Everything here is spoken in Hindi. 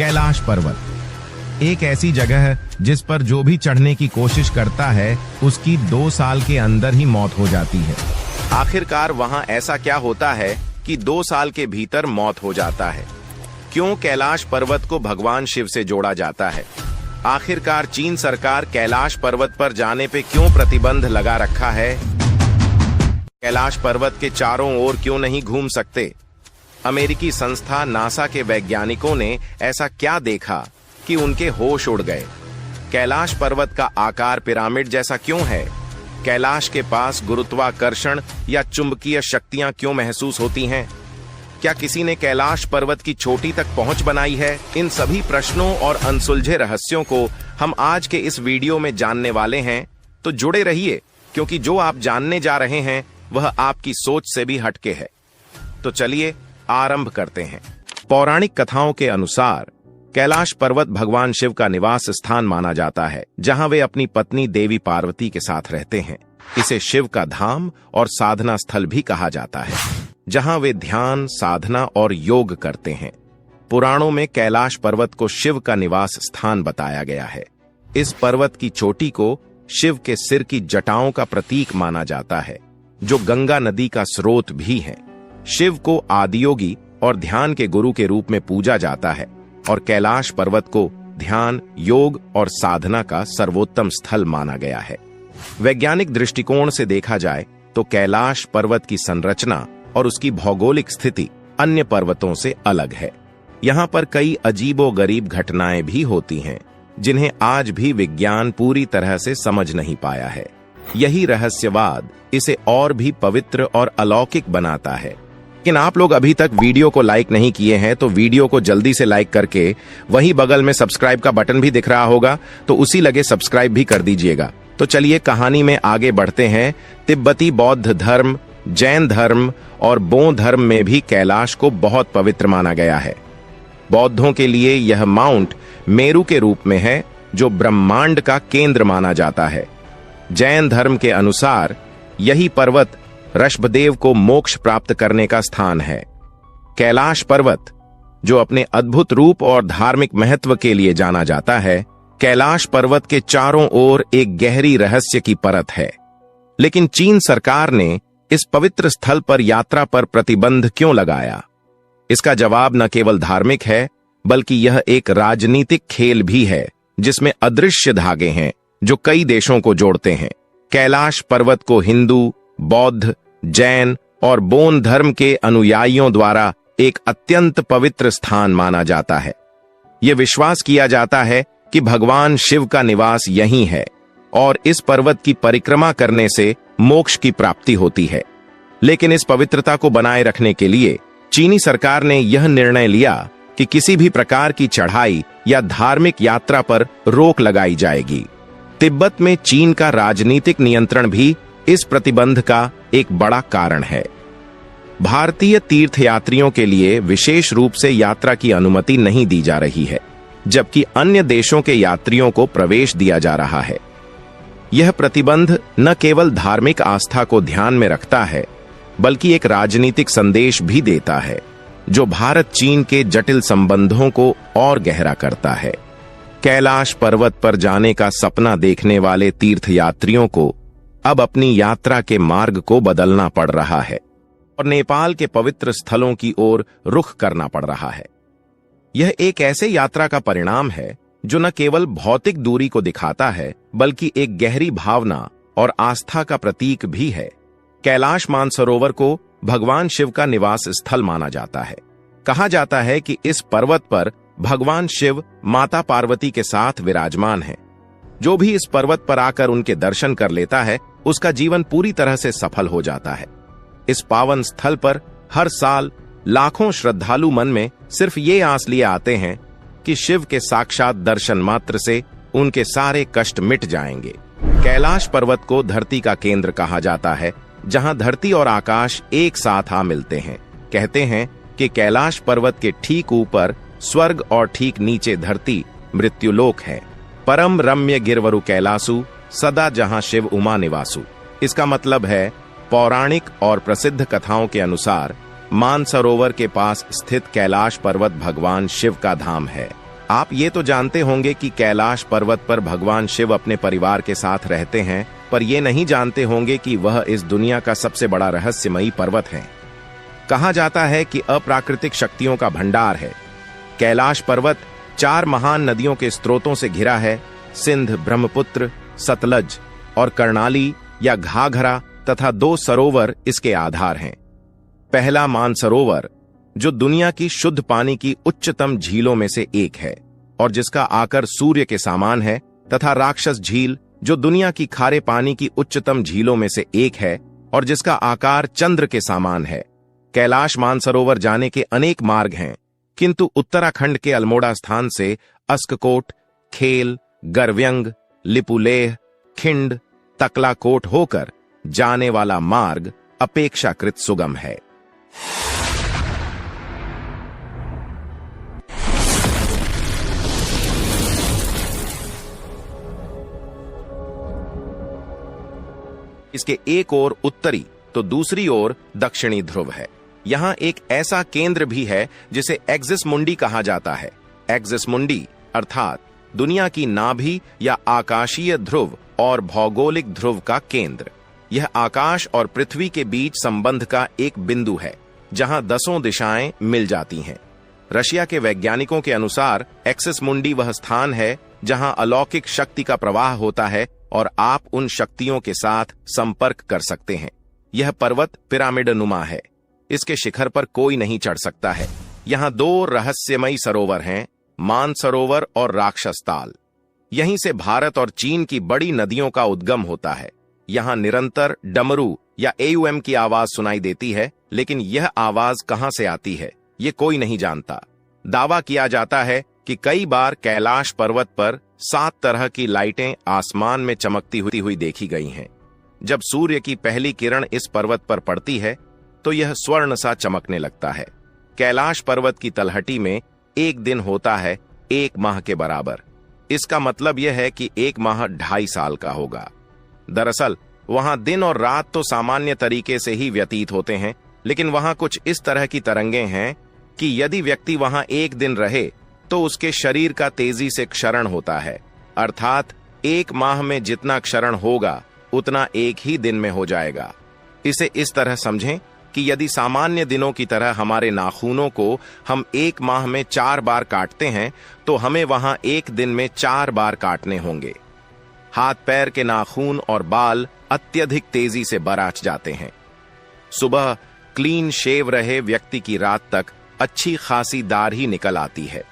कैलाश पर्वत एक ऐसी जगह है जिस पर जो भी चढ़ने की कोशिश करता है उसकी 2 साल के अंदर ही मौत हो जाती है। आखिरकार वहां ऐसा क्या होता है कि 2 साल के भीतर मौत हो जाता है? क्यों कैलाश पर्वत को भगवान शिव से जोड़ा जाता है? आखिरकार चीन सरकार कैलाश पर्वत पर जाने पे क्यों प्रतिबंध लगा रखा है? कैलाश पर्वत के चारों ओर क्यों नहीं घूम सकते? अमेरिकी संस्था नासा के वैज्ञानिकों ने ऐसा क्या देखा कि उनके होश उड़ गए? कैलाश पर्वत का आकार पिरामिड जैसा क्यों है? कैलाश के पास गुरुत्वाकर्षण या चुंबकीय शक्तियां क्यों महसूस होती हैं? क्या किसी ने कैलाश पर्वत की चोटी तक पहुंच बनाई है? इन सभी प्रश्नों और अनसुलझे रहस्यों को हम आज के इस वीडियो में जानने वाले हैं, तो जुड़े रहिए, क्योंकि जो आप जानने जा रहे हैं वह आपकी सोच से भी हटके है। तो चलिए आरंभ करते हैं। पौराणिक कथाओं के अनुसार कैलाश पर्वत भगवान शिव का निवास स्थान माना जाता है, जहां वे अपनी पत्नी देवी पार्वती के साथ रहते हैं। इसे शिव का धाम और साधना स्थल भी कहा जाता है, जहां वे ध्यान, साधना और योग करते हैं। पुराणों में कैलाश पर्वत को शिव का निवास स्थान बताया गया है। इस पर्वत की चोटी को शिव के सिर की जटाओं का प्रतीक माना जाता है, जो गंगा नदी का स्रोत भी है। शिव को आदियोगी और ध्यान के गुरु के रूप में पूजा जाता है और कैलाश पर्वत को ध्यान, योग और साधना का सर्वोत्तम स्थल माना गया है। वैज्ञानिक दृष्टिकोण से देखा जाए तो कैलाश पर्वत की संरचना और उसकी भौगोलिक स्थिति अन्य पर्वतों से अलग है। यहाँ पर कई अजीबोगरीब घटनाएं भी होती हैं, जिन्हें आज भी विज्ञान पूरी तरह से समझ नहीं पाया है। यही रहस्यवाद इसे और भी पवित्र और अलौकिक बनाता है। लेकिन आप लोग अभी तक वीडियो को लाइक नहीं किए हैं, तो वीडियो को जल्दी से लाइक करके वहीं बगल में सब्सक्राइब का बटन भी दिख रहा होगा, तो उसी लगे सब्सक्राइब भी कर दीजिएगा। तो चलिए कहानी में आगे बढ़ते हैं। तिब्बती बौद्ध धर्म, जैन धर्म और बौद्ध धर्म में भी कैलाश को बहुत पवित्र माना गया है। बौद्धों के लिए यह माउंट मेरू के रूप में है, जो ब्रह्मांड का केंद्र माना जाता है। जैन धर्म के अनुसार यही पर्वत ऋषभदेव को मोक्ष प्राप्त करने का स्थान है। कैलाश पर्वत, जो अपने अद्भुत रूप और धार्मिक महत्व के लिए जाना जाता है, कैलाश पर्वत के चारों ओर एक गहरी रहस्य की परत है। लेकिन चीन सरकार ने इस पवित्र स्थल पर यात्रा पर प्रतिबंध क्यों लगाया? इसका जवाब न केवल धार्मिक है, बल्कि यह एक राजनीतिक खेल भी है, जिसमें अदृश्य धागे हैं जो कई देशों को जोड़ते हैं। कैलाश पर्वत को हिंदू, बौद्ध, जैन और बौद्ध धर्म के अनुयायियों द्वारा एक अत्यंत पवित्र स्थान माना जाता है। यह विश्वास किया जाता है कि भगवान शिव का निवास यहीं है और इस पर्वत की परिक्रमा करने से मोक्ष की प्राप्ति होती है। लेकिन इस पवित्रता को बनाए रखने के लिए चीनी सरकार ने यह निर्णय लिया कि किसी भी प्रकार की चढ़ाई या धार्मिक यात्रा पर रोक लगाई जाएगी। तिब्बत में चीन का राजनीतिक नियंत्रण भी इस प्रतिबंध का एक बड़ा कारण है। भारतीय तीर्थयात्रियों के लिए विशेष रूप से यात्रा की अनुमति नहीं दी जा रही है, जबकि अन्य देशों के यात्रियों को प्रवेश दिया जा रहा है। यह प्रतिबंध न केवल धार्मिक आस्था को ध्यान में रखता है, बल्कि एक राजनीतिक संदेश भी देता है, जो भारत चीन के जटिल संबंधों को और गहरा करता है। कैलाश पर्वत पर जाने का सपना देखने वाले तीर्थयात्रियों को अब अपनी यात्रा के मार्ग को बदलना पड़ रहा है और नेपाल के पवित्र स्थलों की ओर रुख करना पड़ रहा है। यह एक ऐसे यात्रा का परिणाम है जो न केवल भौतिक दूरी को दिखाता है, बल्कि एक गहरी भावना और आस्था का प्रतीक भी है। कैलाश मानसरोवर को भगवान शिव का निवास स्थल माना जाता है। कहा जाता है कि इस पर्वत पर भगवान शिव माता पार्वती के साथ विराजमान हैं। जो भी इस पर्वत पर आकर उनके दर्शन कर लेता है, उसका जीवन पूरी तरह से सफल हो जाता है। इस पावन स्थल पर हर साल लाखों श्रद्धालु मन में सिर्फ ये आस लिए आते हैं कि शिव के साक्षात दर्शन मात्र से उनके सारे कष्ट मिट जाएंगे। कैलाश पर्वत को धरती का केंद्र कहा जाता है, जहां धरती और आकाश एक साथ आ मिलते हैं। कहते हैं कि कैलाश पर्वत के ठीक ऊपर स्वर्ग और ठीक नीचे धरती मृत्युलोक है। परम रम्य गिरवरु कैलासु, सदा जहां शिव उमा निवासु। इसका मतलब है, पौराणिक और प्रसिद्ध कथाओं के अनुसार मानसरोवर के पास स्थित कैलाश पर्वत भगवान शिव का धाम है। आप ये तो जानते होंगे कि कैलाश पर्वत पर भगवान शिव अपने परिवार के साथ रहते हैं, पर ये नहीं जानते होंगे कि वह इस दुनिया का सबसे बड़ा रहस्यमयी पर्वत है। कहा जाता है कि अप्राकृतिक शक्तियों का भंडार है। कैलाश पर्वत 4 महान नदियों के स्रोतों से घिरा है। सिंध, ब्रह्मपुत्र, सतलज और कर्णाली या घाघरा तथा 2 सरोवर इसके आधार हैं। पहला मानसरोवर, जो दुनिया की शुद्ध पानी की उच्चतम झीलों में से एक है और जिसका आकार सूर्य के समान है, तथा राक्षस झील, जो दुनिया की खारे पानी की उच्चतम झीलों में से एक है और जिसका आकार चंद्र के समान है। कैलाश मानसरोवर जाने के अनेक मार्ग हैं, किंतु उत्तराखंड के अल्मोड़ा स्थान से अस्ककोट, खेल, गरव्यंग, लिपुलेह, खिंड, तकलाकोट होकर जाने वाला मार्ग अपेक्षाकृत सुगम है। इसके एक ओर उत्तरी तो दूसरी ओर दक्षिणी ध्रुव है। यहाँ एक ऐसा केंद्र भी है जिसे एक्सिस मुंडी कहा जाता है। एक्सिस मुंडी अर्थात दुनिया की नाभि या आकाशीय ध्रुव और भौगोलिक ध्रुव का केंद्र। यह आकाश और पृथ्वी के बीच संबंध का एक बिंदु है, जहां 10 दिशाएं मिल जाती हैं। रशिया के वैज्ञानिकों के अनुसार एक्सिस मुंडी वह स्थान है जहां अलौकिक शक्ति का प्रवाह होता है और आप उन शक्तियों के साथ संपर्क कर सकते हैं। यह पर्वत पिरामिड नुमा है। इसके शिखर पर कोई नहीं चढ़ सकता है। यहाँ 2 रहस्यमयी सरोवर हैं, मानसरोवर और राक्षस ताल। यहीं से भारत और चीन की बड़ी नदियों का उद्गम होता है। यहाँ निरंतर डमरू या एयूएम की आवाज सुनाई देती है, लेकिन यह आवाज कहां से आती है ये कोई नहीं जानता। दावा किया जाता है कि कई बार कैलाश पर्वत पर 7 तरह की लाइटें आसमान में चमकती हुई देखी गई हैं। जब सूर्य की पहली किरण इस पर्वत पर पड़ती है तो यह स्वर्ण सा चमकने लगता है। कैलाश पर्वत की तलहटी में एक दिन होता है 1 माह के बराबर। इसका मतलब यह है कि 1 माह 2.5 साल का होगा। दरअसल वहां दिन और रात तो सामान्य तरीके से ही व्यतीत होते हैं, लेकिन वहां कुछ इस तरह की तरंगें हैं कि यदि व्यक्ति वहां 1 दिन रहे तो उसके शरीर का तेजी से क्षरण होता है। अर्थात 1 माह में जितना क्षरण होगा उतना 1 ही दिन में हो जाएगा। इसे इस तरह समझें कि यदि सामान्य दिनों की तरह हमारे नाखूनों को हम 1 माह में 4 बार काटते हैं तो हमें वहां 1 दिन में 4 बार काटने होंगे। हाथ पैर के नाखून और बाल अत्यधिक तेजी से बराच जाते हैं। सुबह क्लीन शेव रहे व्यक्ति की रात तक अच्छी खासी दाढ़ी निकल आती है।